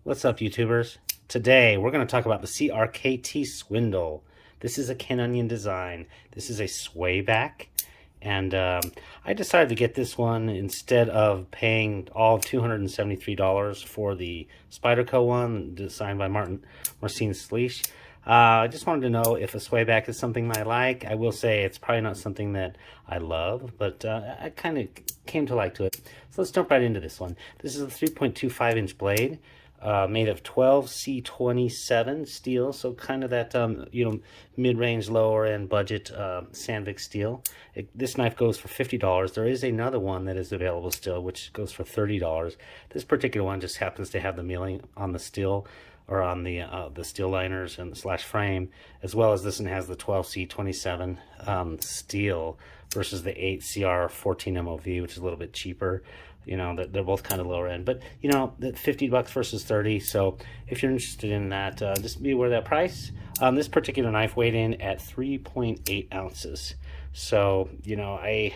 What's up, YouTubers? Today, we're going to talk about the CRKT Swindle. This is a Ken Onion design. This is a swayback, and I decided to get this one instead of paying all of $273 for the Spyderco one, designed by Marcin Sleesh. I just wanted to know if a swayback is something I like. I will say it's probably not something that I love, but I kind of came to like to it. So let's jump right into this one. This is a 3.25-inch blade. Made of 12C27 steel, so kind of that mid-range, lower-end budget Sandvik steel. This knife goes for $50. There is another one that is available still, which goes for $30. This particular one just happens to have the milling on the steel, or on the steel liners and the slash frame, as well as this one has the 12C27 steel versus the 8CR14 MOV, which is a little bit cheaper. You know, they're both kind of lower end, but you know, $50 versus 30. So if you're interested in that, just be aware of that price. This particular knife weighed in at 3.8 ounces. So, you know, I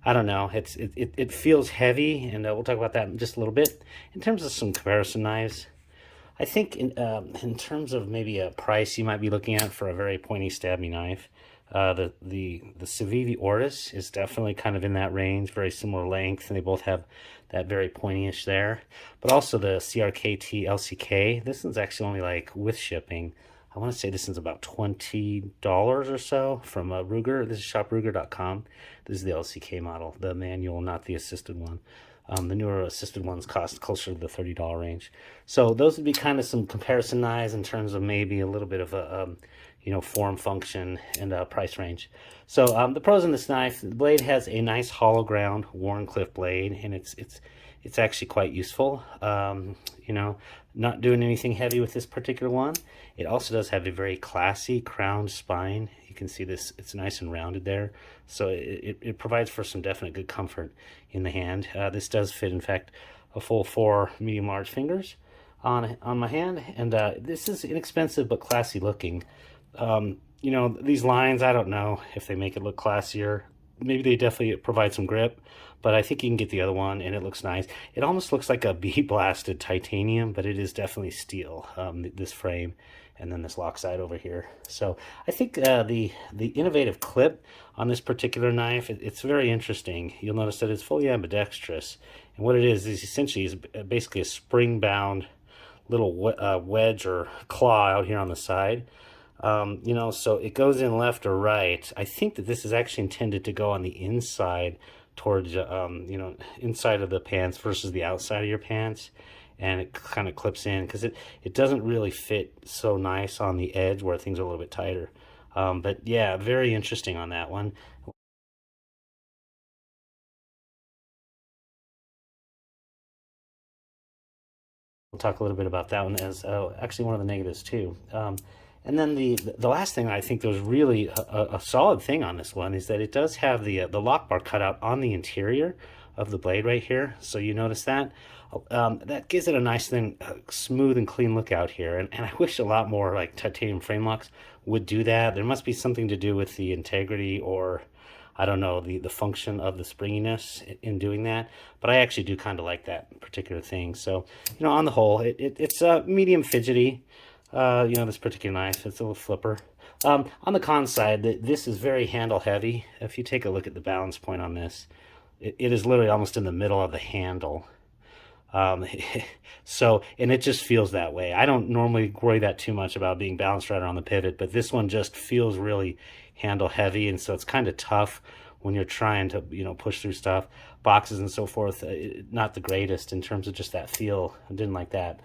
don't know. It feels heavy, and we'll talk about that in just a little bit. In terms of some comparison knives, I think in terms of maybe a price you might be looking at for a very pointy, stabby knife, the Civivi Ortis is definitely kind of in that range, very similar length, and they both have that very pointy-ish there. But also the CRKT LCK, this one's actually only, like, with shipping, I want to say this one's about $20 or so from Ruger. This is shopruger.com. This is the LCK model, the manual, not the assisted one. The newer assisted ones cost closer to the $30 range. So those would be kind of some comparison knives in terms of maybe a little bit of a form, function, and price range. So the pros in this knife: the blade has a nice hollow ground Wharncliffe blade, and it's actually quite useful. Not doing anything heavy with this particular one. It also does have a very classy crowned spine. You can see this, it's nice and rounded there. So it provides for some definite good comfort in the hand. This does fit, in fact, a full 4 medium-large fingers on my hand. And this is inexpensive but classy looking. These lines, I don't know if they make it look classier. Maybe they definitely provide some grip, but I think you can get the other one and it looks nice. It almost looks like a bee-blasted titanium, but it is definitely steel, this frame, and then this lock side over here. So I think the innovative clip on this particular knife, it's very interesting. You'll notice that it's fully ambidextrous, and what it is essentially basically a spring-bound little wedge or claw out here on the side. So it goes in left or right. I think that this is actually intended to go on the inside towards, inside of the pants versus the outside of your pants. And it kind of clips in because it doesn't really fit so nice on the edge where things are a little bit tighter. But yeah, very interesting on that one. We'll talk a little bit about that one as actually one of the negatives too. And then the last thing I think was really a solid thing on this one is that it does have the lock bar cut out on the interior of the blade right here. So you notice that? That gives it a nice thing, smooth and clean look out here. And I wish a lot more like titanium frame locks would do that. There must be something to do with the integrity, or I don't know, the function of the springiness in doing that. But I actually do kind of like that particular thing. So, on the whole, it's medium fidgety. This particular knife, it's a little flipper. On the con side, this is very handle heavy. If you take a look at the balance point on this, it is literally almost in the middle of the handle. And it just feels that way. I don't normally worry that too much about being balanced right around the pivot, but this one just feels really handle heavy, and so it's kind of tough when you're trying to, push through stuff, boxes and so forth. Not the greatest in terms of just that feel. I didn't like that.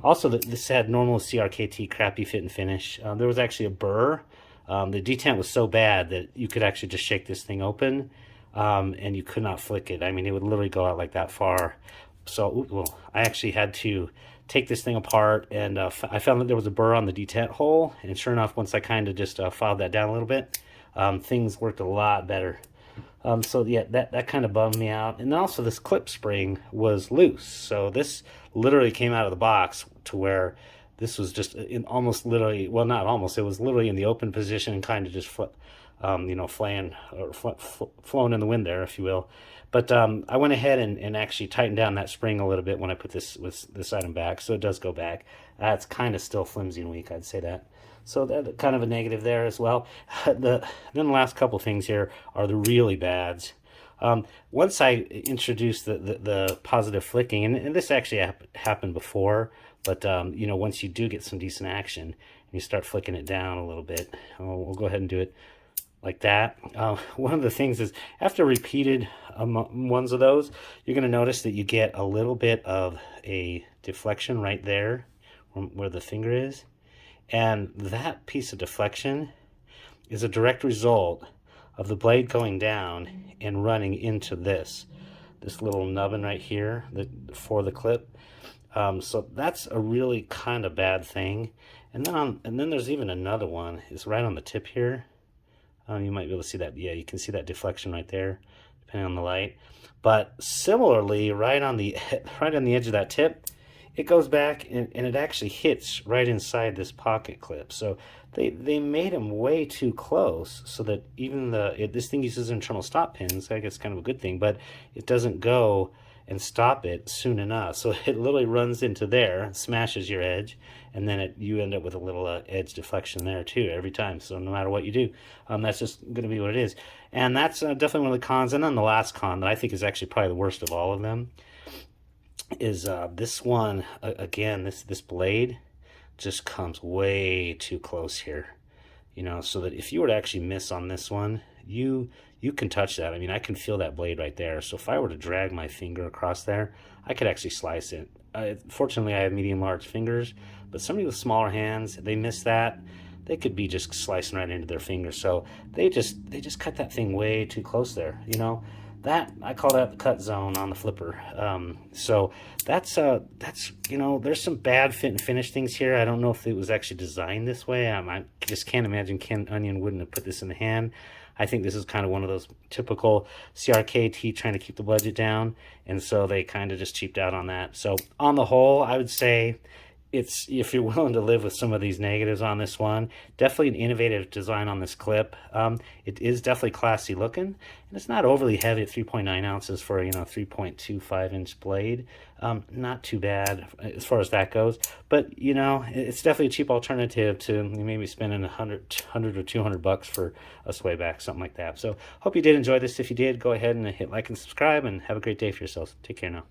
Also, this had normal CRKT crappy fit and finish. There was actually a burr. The detent was so bad that you could actually just shake this thing open, and you could not flick it. I mean, it would literally go out like that far. So, I actually had to take this thing apart, and I found that there was a burr on the detent hole, and sure enough, once I kind of just filed that down a little bit, things worked a lot better. So yeah, that kind of bummed me out. And also this clip spring was loose. So this literally came out of the box to where this was just in almost literally, well, not almost, it was literally in the open position and kind of just flying or flown in the wind there, if you will. But I went ahead and actually tightened down that spring a little bit when I put this item back, so it does go back. It's kind of still flimsy and weak, I'd say that. So that kind of a negative there as well. Then the last couple things here are the really bads. Once I introduced the positive flicking, and this actually happened before, but you know, once you do get some decent action, and you start flicking it down a little bit, we'll go ahead and do it like that. One of the things is, after repeated ones of those, you're going to notice that you get a little bit of a deflection right there where the finger is. And that piece of deflection is a direct result of the blade going down and running into this little nubbin right here for the clip. So that's a really kind of bad thing. And then there's even another one. It's right on the tip here. You might be able to see that. Yeah, you can see that deflection right there, depending on the light. But similarly, right on the edge of that tip, it goes back and it actually hits right inside this pocket clip. So they made them way too close, so that even this thing uses internal stop pins. I guess kind of a good thing, but it doesn't go and stop it soon enough. So it literally runs into there, smashes your edge, and then you end up with a little edge deflection there too every time. So no matter what you do, that's just going to be what it is. And that's definitely one of the cons. And then the last con that I think is actually probably the worst of all of them is this one. Again, this blade just comes way too close here, you know, so that if you were to actually miss on this one, you can touch that. I mean, I can feel that blade right there. So if I were to drag my finger across there, I could actually slice it. Fortunately, I have medium-large fingers, but somebody with smaller hands, they miss that, they could be just slicing right into their fingers. So they just cut that thing way too close there, you know. That, I call that the cut zone on the flipper. So that's you know, there's some bad fit and finish things here. I don't know if it was actually designed this way. I just can't imagine Ken Onion wouldn't have put this in the hand. I think this is kind of one of those typical CRKT trying to keep the budget down, and so they kind of just cheaped out on that. So on the whole, I would say if you're willing to live with some of these negatives on this one, definitely an innovative design on this clip. It is definitely classy looking, and it's not overly heavy at 3.9 ounces for a 3.25 inch blade. Not too bad as far as that goes, but you know, it's definitely a cheap alternative to maybe spending $100 or $200 for a swayback, something like that. So hope you did enjoy this. If you did, go ahead and hit like and subscribe, and have a great day for yourselves. Take care now.